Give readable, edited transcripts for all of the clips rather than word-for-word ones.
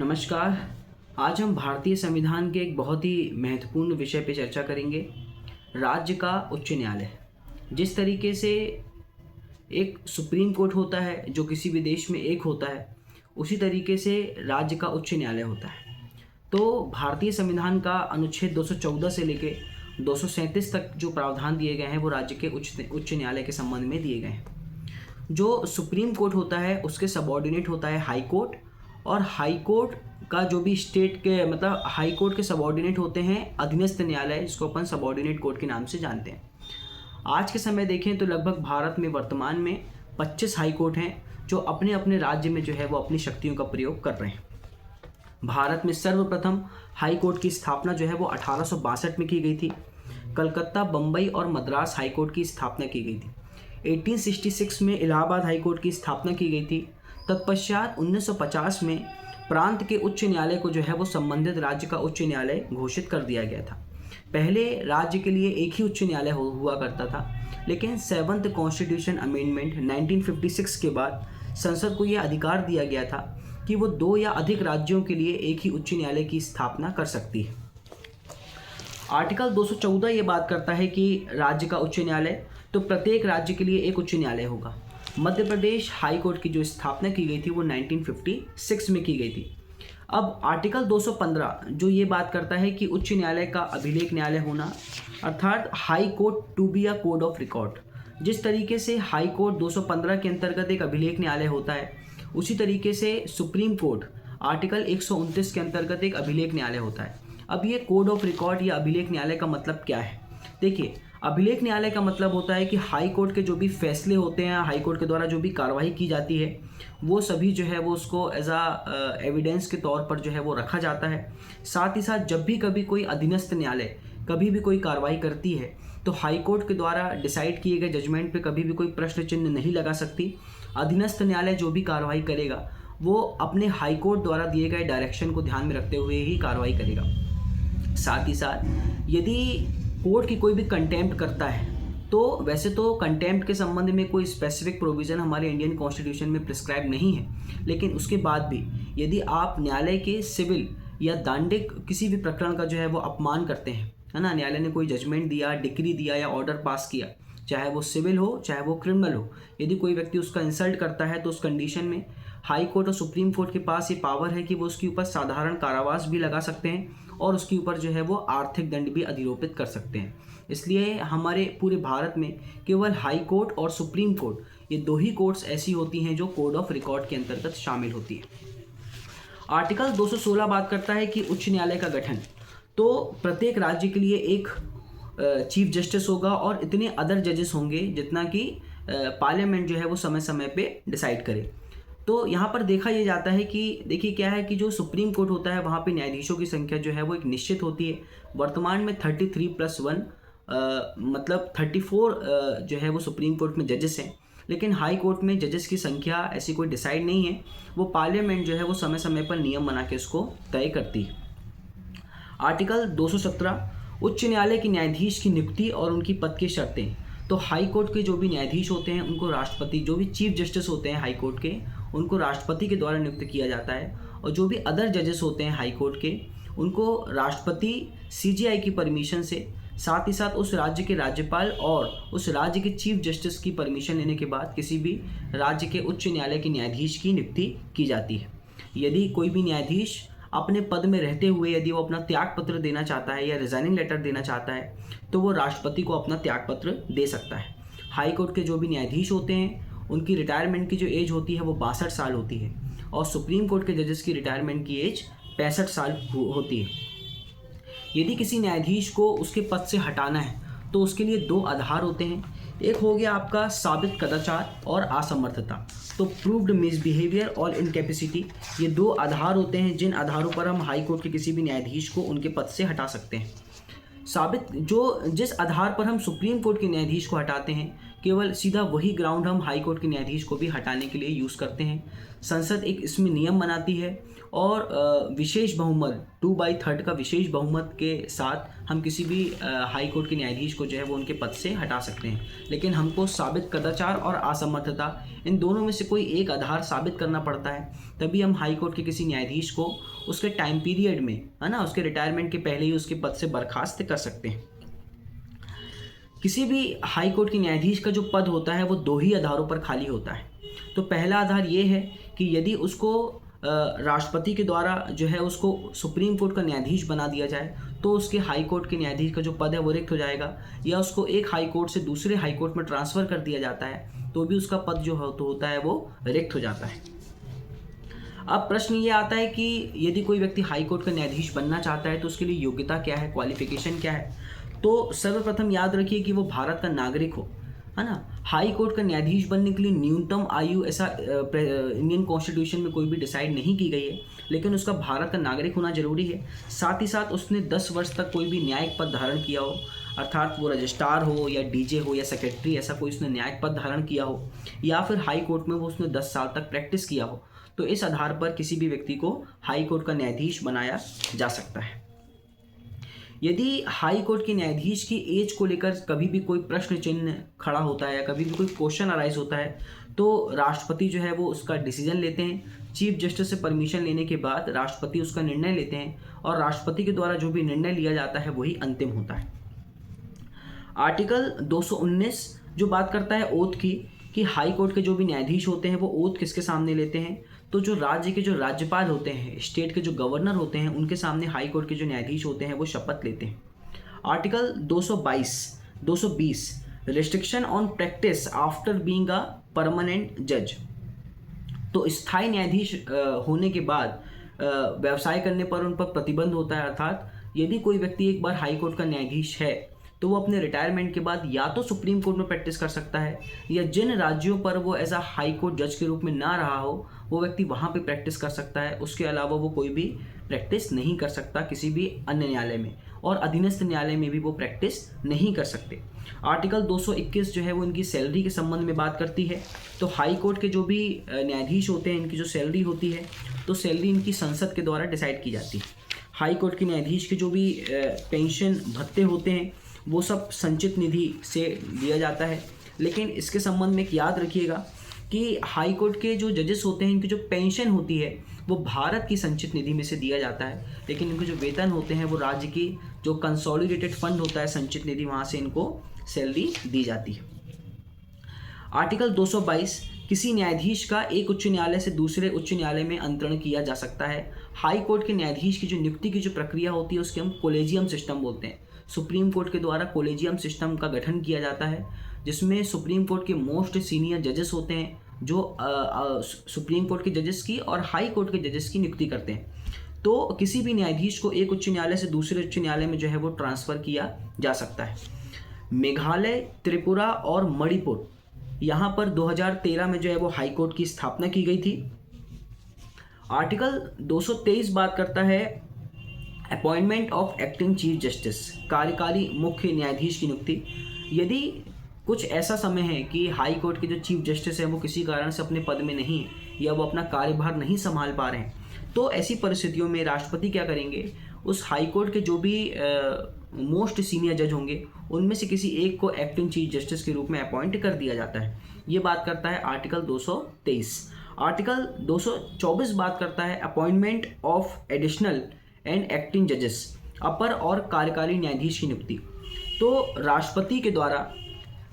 नमस्कार। आज हम भारतीय संविधान के एक बहुत ही महत्वपूर्ण विषय पे चर्चा करेंगे, राज्य का उच्च न्यायालय। जिस तरीके से एक सुप्रीम कोर्ट होता है जो किसी भी देश में एक होता है, उसी तरीके से राज्य का उच्च न्यायालय होता है। तो भारतीय संविधान का अनुच्छेद 214 से लेके 237 तक जो प्रावधान दिए गए हैं वो राज्य के उच्च न्यायालय के संबंध में दिए गए हैं। जो सुप्रीम कोर्ट होता है उसके सबऑर्डिनेट होता है हाई कोर्ट, और हाई कोर्ट का जो भी स्टेट के हाई कोर्ट के सबऑर्डिनेट होते हैं अधीनस्थ न्यायालय, जिसको अपन सबऑर्डिनेट कोर्ट के नाम से जानते हैं। आज के समय देखें तो लगभग भारत में वर्तमान में 25 हाई कोर्ट हैं जो अपने अपने राज्य में जो है वो अपनी शक्तियों का प्रयोग कर रहे हैं। भारत में सर्वप्रथम हाई कोर्ट की स्थापना जो है वो 1862 में की गई थी। कलकत्ता, बम्बई और मद्रास हाई कोर्ट की स्थापना की गई थी। 1866 में इलाहाबाद हाई कोर्ट की स्थापना की गई थी। तत्पश्चात 1950 में प्रांत के उच्च न्यायालय को जो है वो संबंधित राज्य का उच्च न्यायालय घोषित कर दिया गया था। पहले राज्य के लिए एक ही उच्च न्यायालय हुआ करता था, लेकिन 7th कॉन्स्टिट्यूशन अमेंडमेंट 1956 के बाद संसद को यह अधिकार दिया गया था कि वो 2 या अधिक राज्यों के लिए एक ही उच्च न्यायालय की स्थापना कर सकती है। आर्टिकल 214 ये बात करता है कि राज्य का उच्च न्यायालय, तो प्रत्येक राज्य के लिए एक उच्च न्यायालय होगा। मध्य प्रदेश हाई कोर्ट की जो स्थापना की गई थी वो 1956 में की गई थी। अब आर्टिकल 215 जो ये बात करता है कि उच्च न्यायालय का अभिलेख न्यायालय होना, अर्थात high court to be a code of record. जिस तरीके से हाई कोर्ट 215 के अंतर्गत एक अभिलेख न्यायालय होता है, उसी तरीके से सुप्रीम कोर्ट आर्टिकल 129 के अंतर्गत एक अभिलेख न्यायालय होता है। अब ये कोड ऑफ रिकॉर्ड या अभिलेख न्यायालय का मतलब क्या है? देखिए, अभिलेख न्यायालय का मतलब होता है कि हाई कोर्ट के जो भी फैसले होते हैं, हाई कोर्ट के द्वारा जो भी कार्रवाई की जाती है, वो सभी जो है वो उसको एज आ एविडेंस के तौर पर जो है वो रखा जाता है। साथ ही साथ जब भी कभी कोई अधीनस्थ न्यायालय कभी भी कोई कार्रवाई करती है, तो हाई कोर्ट के द्वारा डिसाइड किए गए जजमेंट पे कभी भी कोई प्रश्न चिन्ह नहीं लगा सकती। अधीनस्थ न्यायालय जो भी कार्रवाई करेगा वो अपने हाई कोर्ट द्वारा दिए गए डायरेक्शन को ध्यान में रखते हुए ही कार्रवाई करेगा। साथ ही साथ यदि कोर्ट की कोई भी कंटेम्प्ट करता है, तो वैसे तो कंटेम्प्ट के संबंध में कोई स्पेसिफिक प्रोविज़न हमारे इंडियन कॉन्स्टिट्यूशन में प्रिस्क्राइब नहीं है, लेकिन उसके बाद भी यदि आप न्यायालय के सिविल या दांडिक किसी भी प्रकरण का जो है वो अपमान करते हैं, है ना, न्यायालय ने कोई जजमेंट दिया, डिक्री दिया या ऑर्डर पास किया, चाहे वो सिविल हो चाहे वो क्रिमिनल हो, यदि कोई व्यक्ति उसका इंसल्ट करता है तो उस कंडीशन में हाई कोर्ट और सुप्रीम कोर्ट के पास ये पावर है कि वो उसके ऊपर साधारण कारावास भी लगा सकते हैं और उसके ऊपर जो है वो आर्थिक दंड भी अधिरोपित कर सकते हैं। इसलिए हमारे पूरे भारत में केवल हाई कोर्ट और सुप्रीम कोर्ट, ये 2 ही कोर्ट्स ऐसी होती हैं जो कोड ऑफ रिकॉर्ड के अंतर्गत शामिल होती है। आर्टिकल 216 बात करता है कि उच्च न्यायालय का गठन, तो प्रत्येक राज्य के लिए एक चीफ जस्टिस होगा और इतने अदर जजेस होंगे जितना कि पार्लियामेंट जो है वो समय समय पे डिसाइड करे। तो यहाँ पर देखा ये जाता है कि देखिए क्या है कि जो सुप्रीम कोर्ट होता है वहाँ पे न्यायाधीशों की संख्या जो है वो एक निश्चित होती है। वर्तमान में 33+1 मतलब 34 जो है वो सुप्रीम कोर्ट में जजेस हैं, लेकिन हाई कोर्ट में जजेस की संख्या ऐसी कोई डिसाइड नहीं है। वो पार्लियामेंट जो है वो समय समय पर नियम बना के इसको तय करती है। आर्टिकल 217 उच्च न्यायालय के न्यायाधीश की नियुक्ति और उनकी पद की शर्तें। तो हाई कोर्ट के जो भी न्यायाधीश होते हैं उनको राष्ट्रपति, जो भी चीफ जस्टिस होते हैं हाई कोर्ट के, उनको राष्ट्रपति के द्वारा नियुक्त किया जाता है, और जो भी अदर जजेस होते हैं हाई कोर्ट के उनको राष्ट्रपति सीजीआई की परमिशन से, साथ ही साथ उस राज्य के राज्यपाल और उस राज्य के चीफ जस्टिस की परमिशन लेने के बाद किसी भी राज्य के उच्च न्यायालय के न्यायाधीश की नियुक्ति की जाती है। यदि कोई भी न्यायाधीश अपने पद में रहते हुए यदि वो अपना त्याग पत्र देना चाहता है या रिजाइनिंग लेटर देना चाहता है, तो वो राष्ट्रपति को अपना त्याग पत्र दे सकता है। हाई कोर्ट के जो भी न्यायाधीश होते हैं उनकी रिटायरमेंट की जो एज होती है वो 62 साल होती है, और सुप्रीम कोर्ट के जजेस की रिटायरमेंट की एज 65 साल होती है। यदि किसी न्यायाधीश को उसके पद से हटाना है तो उसके लिए 2 आधार होते हैं। एक हो गया आपका साबित कदाचार और असमर्थता, तो प्रूव्ड मिसबिहेवियर और इनकैपेसिटी। ये 2 आधार होते हैं जिन आधारों पर हम हाई कोर्ट के किसी भी न्यायाधीश को उनके पद से हटा सकते हैं। जिस आधार पर हम सुप्रीम कोर्ट के न्यायाधीश को हटाते हैं, केवल सीधा वही ग्राउंड हम हाई कोर्ट के न्यायाधीश को भी हटाने के लिए यूज़ करते हैं। संसद एक इसमें नियम बनाती है और विशेष बहुमत 2/3 का विशेष बहुमत के साथ हम किसी भी हाई कोर्ट के न्यायाधीश को जो है वो उनके पद से हटा सकते हैं। लेकिन हमको साबित कदाचार और असमर्थता इन दोनों में से कोई एक आधार साबित करना पड़ता है, तभी हम हाई कोर्ट के किसी न्यायाधीश को उसके टाइम पीरियड में, है ना, उसके रिटायरमेंट के पहले ही उसके पद से बर्खास्त कर सकते हैं। किसी भी हाई कोर्ट के न्यायाधीश का जो पद होता है वो 2 ही आधारों पर खाली होता है। तो पहला आधार ये है कि यदि उसको राष्ट्रपति के द्वारा जो है उसको सुप्रीम कोर्ट का न्यायाधीश बना दिया जाए तो उसके हाई कोर्ट के न्यायाधीश का जो पद है वो रिक्त हो जाएगा, या उसको एक हाई कोर्ट से दूसरे हाई कोर्ट में ट्रांसफ़र कर दिया जाता है तो भी उसका पद जो होता है वो रिक्त हो जाता है। अब प्रश्न ये आता है कि यदि कोई व्यक्ति हाई कोर्ट का न्यायाधीश बनना चाहता है तो उसके लिए योग्यता क्या है, क्वालिफिकेशन क्या है। तो सर्वप्रथम याद रखिए कि वो भारत का नागरिक हो, है ना। हाई कोर्ट का न्यायाधीश बनने के लिए न्यूनतम आयु ऐसा इंडियन कॉन्स्टिट्यूशन में कोई भी डिसाइड नहीं की गई है, लेकिन उसका भारत का नागरिक होना जरूरी है। साथ ही साथ उसने 10 वर्ष तक कोई भी न्यायिक पद धारण किया हो, अर्थात वो रजिस्ट्रार हो या डीजे हो या सेक्रेटरी, ऐसा कोई उसने न्यायिक पद धारण किया हो, या फिर हाई कोर्ट में वो उसने 10 साल तक प्रैक्टिस किया हो। तो इस आधार पर किसी भी व्यक्ति को हाई कोर्ट का न्यायाधीश बनाया जा सकता है। यदि हाई कोर्ट के न्यायाधीश की एज को लेकर कभी भी कोई प्रश्न चिन्ह खड़ा होता है या कभी भी कोई क्वेश्चन अराइज होता है तो राष्ट्रपति जो है वो उसका डिसीजन लेते हैं। चीफ जस्टिस से परमिशन लेने के बाद राष्ट्रपति उसका निर्णय लेते हैं और राष्ट्रपति के द्वारा जो भी निर्णय लिया जाता है वही अंतिम होता है। आर्टिकल 219 जो बात करता है ओथ की, कि हाई कोर्ट के जो भी न्यायाधीश होते हैं वो ओथ किसके सामने लेते हैं, तो जो राज्य के जो राज्यपाल होते हैं, स्टेट के जो गवर्नर होते हैं, उनके सामने हाई कोर्ट के जो न्यायाधीश होते हैं वो शपथ लेते हैं। Article 220 restriction on practice after being a permanent जज। तो स्थायी न्यायाधीश होने के बाद व्यवसाय करने पर उन पर प्रतिबंध होता है, अर्थात यदि कोई व्यक्ति एक बार हाई कोर्ट का न्यायाधीश है तो वो अपने रिटायरमेंट के बाद या तो सुप्रीम कोर्ट में प्रैक्टिस कर सकता है, या जिन राज्यों पर वो एज अ हाई कोर्ट जज के रूप में ना रहा हो वो व्यक्ति वहाँ पे प्रैक्टिस कर सकता है। उसके अलावा वो कोई भी प्रैक्टिस नहीं कर सकता किसी भी अन्य न्यायालय में, और अधीनस्थ न्यायालय में भी वो प्रैक्टिस नहीं कर सकते। आर्टिकल 221 जो है वो इनकी सैलरी के संबंध में बात करती है। तो हाई कोर्ट के जो भी न्यायाधीश होते हैं इनकी जो सैलरी होती है तो सैलरी इनकी संसद के द्वारा डिसाइड की जाती है। हाई कोर्ट के न्यायाधीश के जो भी पेंशन भत्ते होते हैं वो सब संचित निधि से दिया जाता है। लेकिन इसके संबंध में एक याद रखिएगा कि हाई कोर्ट के जो जजेस होते हैं इनकी जो पेंशन होती है वो भारत की संचित निधि में से दिया जाता है, लेकिन इनके जो वेतन होते हैं वो राज्य की जो कंसोलिडेटेड फंड होता है संचित निधि, वहाँ से इनको सैलरी दी जाती है। आर्टिकल 222 किसी न्यायाधीश का एक उच्च न्यायालय से दूसरे उच्च न्यायालय में अंतरण किया जा सकता है। हाई कोर्ट के न्यायाधीश की जो नियुक्ति की जो प्रक्रिया होती है उसके हम कोलेजियम सिस्टम बोलते हैं। सुप्रीम कोर्ट के द्वारा कोलेजियम सिस्टम का गठन किया जाता है जिसमें सुप्रीम कोर्ट के मोस्ट सीनियर जजेस होते हैं जो सुप्रीम कोर्ट के जजेस की और हाई कोर्ट के जजेस की नियुक्ति करते हैं। तो किसी भी न्यायाधीश को एक उच्च न्यायालय से दूसरे उच्च न्यायालय में जो है वो ट्रांसफ़र किया जा सकता है। मेघालय, त्रिपुरा और मणिपुर, यहाँ पर 2013 में जो है वो हाई कोर्ट की स्थापना की गई थी। आर्टिकल 223 बात करता है appointment of acting chief justice, कार्यकारी मुख्य न्यायाधीश की नियुक्ति। यदि कुछ ऐसा समय है कि हाई कोर्ट के जो चीफ जस्टिस है वो किसी कारण से अपने पद में नहीं है या वो अपना कार्यभार नहीं संभाल पा रहे हैं, तो ऐसी परिस्थितियों में राष्ट्रपति क्या करेंगे, उस हाई कोर्ट के जो भी मोस्ट सीनियर जज होंगे उनमें से किसी एक को एक्टिंग चीफ जस्टिस के रूप में अपॉइंट कर दिया जाता है। ये बात करता है आर्टिकल 223। आर्टिकल 224 बात करता है appointment of additional and acting जजेस, अपर और कार्यकारी न्यायाधीश की नियुक्ति। तो राष्ट्रपति के द्वारा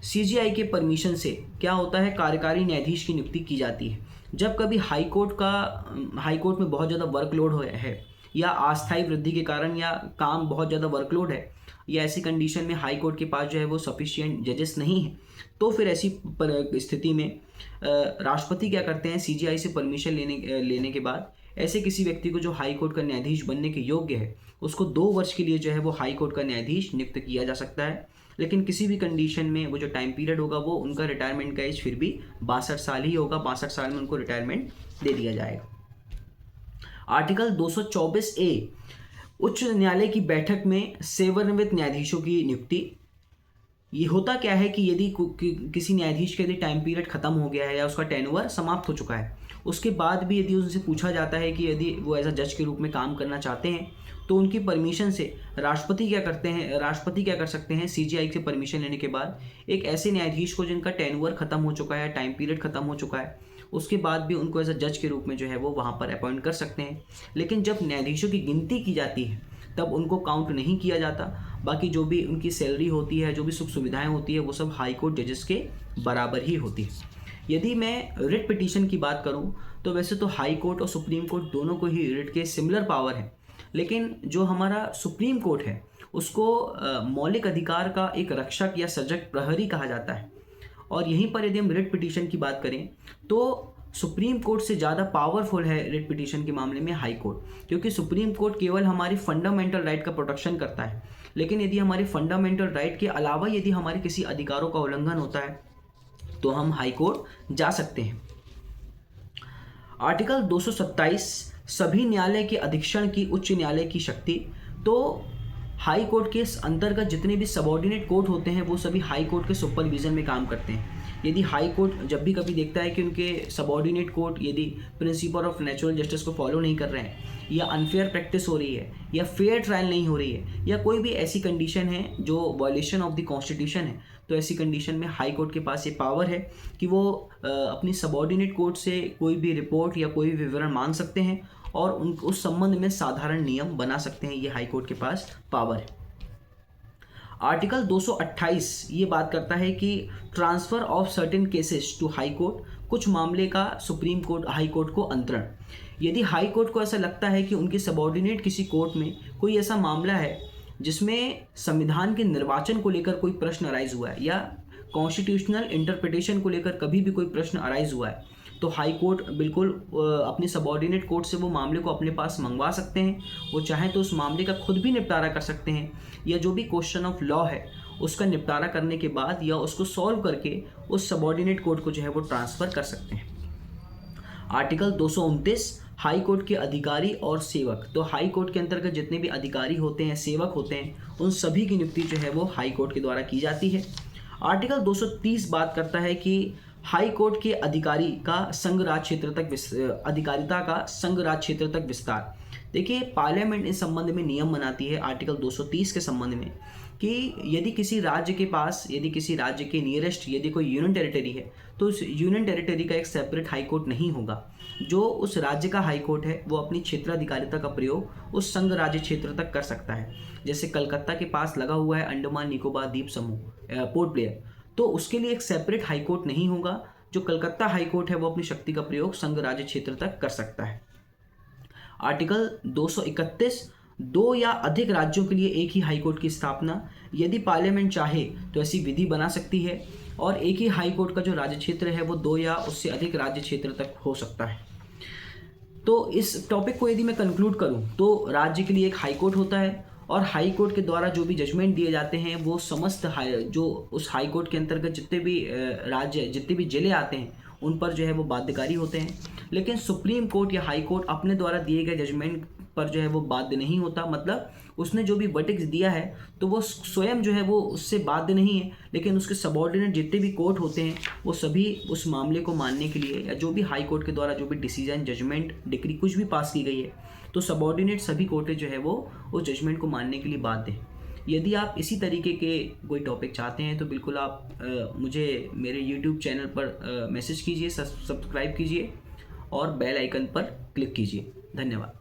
सीजीआई के परमिशन से क्या होता है, कार्यकारी न्यायाधीश की नियुक्ति की जाती है। जब कभी हाई कोर्ट में बहुत ज़्यादा वर्कलोड है या अस्थायी वृद्धि के कारण या काम बहुत ज़्यादा वर्कलोड है या ऐसी कंडीशन में हाई कोर्ट के पास जो है वो सफिशिएंट जजेस नहीं है, तो फिर ऐसी स्थिति में राष्ट्रपति क्या करते हैं, सीजीआई से परमिशन लेने के बाद ऐसे किसी व्यक्ति को जो हाई कोर्ट का न्यायाधीश बनने के योग्य है उसको 2 वर्ष के लिए जो है वो हाई कोर्ट का न्यायाधीश नियुक्त किया जा सकता है। लेकिन किसी भी कंडीशन में वो जो टाइम पीरियड होगा वो उनका रिटायरमेंट का एज फिर भी 62 साल ही होगा। 62 साल में उनको रिटायरमेंट दे दिया जाएगा। आर्टिकल 224A उच्च न्यायालय की बैठक में सेवानिवृत्त न्यायाधीशों की नियुक्ति। ये होता क्या है कि यदि किसी न्यायाधीश का यदि टाइम पीरियड ख़त्म हो गया है या उसका टेन्योर समाप्त हो चुका है, उसके बाद भी यदि उनसे पूछा जाता है कि यदि वो एज अ जज के रूप में काम करना चाहते हैं, तो उनकी परमिशन से राष्ट्रपति क्या कर सकते हैं, सीजीआई से परमिशन लेने के बाद एक ऐसे न्यायाधीश को जिनका टेन्योर ख़त्म हो चुका है, टाइम पीरियड ख़त्म हो चुका है, उसके बाद भी उनको एज अ जज के रूप में जो है वो वहाँ पर अपॉइंट कर सकते हैं। लेकिन जब न्यायाधीशों की गिनती की जाती है तब उनको काउंट नहीं किया जाता। बाकी जो भी उनकी सैलरी होती है, जो भी सुख सुविधाएं होती है, वो सब हाई कोर्ट जजेस के बराबर ही होती है। यदि मैं रिट पिटीशन की बात करूं तो वैसे तो हाई कोर्ट और सुप्रीम कोर्ट दोनों को ही रिट के सिमिलर पावर है, लेकिन जो हमारा सुप्रीम कोर्ट है उसको मौलिक अधिकार का एक रक्षक या सजग प्रहरी कहा जाता है। और यहीं पर यदि हम रिट पिटीशन की बात करें तो सुप्रीम कोर्ट से ज़्यादा पावरफुल है रिट पिटीशन के मामले में हाई कोर्ट, क्योंकि सुप्रीम कोर्ट केवल हमारी फंडामेंटल राइट का प्रोटेक्शन करता है। लेकिन यदि हमारे फंडामेंटल राइट के अलावा यदि हमारे किसी अधिकारों का उल्लंघन होता है तो हम हाई कोर्ट जा सकते हैं। आर्टिकल 227 सभी न्यायालय के अधीक्षण की उच्च न्यायालय की शक्ति। तो हाई कोर्ट के अंतर्गत जितने भी सबऑर्डिनेट कोर्ट होते हैं वो सभी हाई कोर्ट के सुपरविजन में काम करते हैं। यदि हाई कोर्ट जब भी कभी देखता है कि उनके सबऑर्डिनेट कोर्ट यदि प्रिंसिपल ऑफ नेचुरल जस्टिस को फॉलो नहीं कर रहे हैं, या अनफेयर प्रैक्टिस हो रही है, या फेयर ट्रायल नहीं हो रही है, या कोई भी ऐसी कंडीशन है जो वायलेशन ऑफ द कॉन्स्टिट्यूशन है, तो ऐसी कंडीशन में हाई कोर्ट के पास ये पावर है कि वो अपनी सबऑर्डिनेट कोर्ट से कोई भी रिपोर्ट या कोई भी विवरण मांग सकते हैं और उस संबंध में साधारण नियम बना सकते हैं। ये हाई कोर्ट के पास पावर है। आर्टिकल 228 ये बात करता है कि transfer of certain cases to high court, कुछ मामले का सुप्रीम कोर्ट हाई कोर्ट को अंतरण। यदि हाई कोर्ट को ऐसा लगता है कि उनकी सबऑर्डिनेट किसी कोर्ट में कोई ऐसा मामला है जिसमें संविधान के निर्वाचन को लेकर कोई प्रश्न अराइज हुआ है या कॉन्स्टिट्यूशनल इंटरप्रिटेशन को लेकर कभी भी कोई प्रश्न अराइज हुआ है, तो हाई कोर्ट बिल्कुल अपनी सबऑर्डिनेट कोर्ट से वो मामले को अपने पास मंगवा सकते हैं। वो चाहें तो उस मामले का खुद भी निपटारा कर सकते हैं, या जो भी क्वेश्चन ऑफ लॉ है उसका निपटारा करने के बाद या उसको सॉल्व करके उस सबऑर्डिनेट कोर्ट को जो है वो ट्रांसफ़र कर सकते हैं। आर्टिकल 229 हाई कोर्ट के अधिकारी और सेवक। तो हाई कोर्ट के अंतर्गत जितने भी अधिकारी होते हैं, सेवक होते हैं, उन सभी की नियुक्ति जो है वो हाई कोर्ट के द्वारा की जाती है। आर्टिकल 230 बात करता है कि हाई कोर्ट के अधिकारी का संघ राज क्षेत्र तक अधिकारिता का संघ राज क्षेत्र तक विस्तार। देखिए, पार्लियामेंट इस संबंध में नियम बनाती है आर्टिकल 230 के संबंध में कि यदि किसी राज्य के नियरेस्ट यदि कोई यूनियन टेरिटरी है तो उस यूनियन टेरिटरी का एक सेपरेट हाई कोर्ट नहीं होगा। जो उस राज्य का हाई कोर्ट है वो अपनी क्षेत्राधिकारिता का प्रयोग उस संघ राज्य क्षेत्र तक कर सकता है। जैसे कलकत्ता के पास लगा हुआ है अंडमान निकोबार द्वीप समूह पोर्ट ब्लेयर, तो उसके लिए एक सेपरेट हाई कोर्ट नहीं होगा। जो कलकत्ता हाई कोर्ट है वो अपनी शक्ति का प्रयोग संघ राज्य क्षेत्र तक कर सकता है। आर्टिकल 231 दो या अधिक राज्यों के लिए एक ही हाई कोर्ट की स्थापना। यदि पार्लियामेंट चाहे तो ऐसी विधि बना सकती है और एक ही हाई कोर्ट का जो राज्य क्षेत्र है वो 2 या उससे अधिक राज्य क्षेत्र तक हो सकता है। तो इस टॉपिक को यदि मैं कंक्लूड करूं तो राज्य के लिए एक हाई कोर्ट होता है और हाई कोर्ट के द्वारा जो भी जजमेंट दिए जाते हैं वो समस्त जो उस हाई कोर्ट के अंतर्गत जितने भी राज्य जितने भी जिले आते हैं उन पर जो है वो बाध्यकारी होते हैं। लेकिन सुप्रीम कोर्ट या हाई कोर्ट अपने द्वारा दिए गए जजमेंट पर जो है वो बाध्य नहीं होता। मतलब उसने जो भी वर्डिक्ट दिया है तो वो स्वयं जो है वो उससे बाध्य नहीं है, लेकिन उसके सबऑर्डिनेट जितने भी कोर्ट होते हैं वो सभी उस मामले को मानने के लिए या जो भी हाई कोर्ट के द्वारा जो भी डिसीजन, जजमेंट, डिक्री कुछ भी पास की गई है तो सबऑर्डिनेट सभी कोर्टें जो है वो उस जजमेंट को मानने के लिए बाध्य हैं। यदि आप इसी तरीके के कोई टॉपिक चाहते हैं तो बिल्कुल आप मुझे मेरे YouTube चैनल पर मैसेज कीजिए, सब्सक्राइब कीजिए और बेल आइकन पर क्लिक कीजिए। धन्यवाद।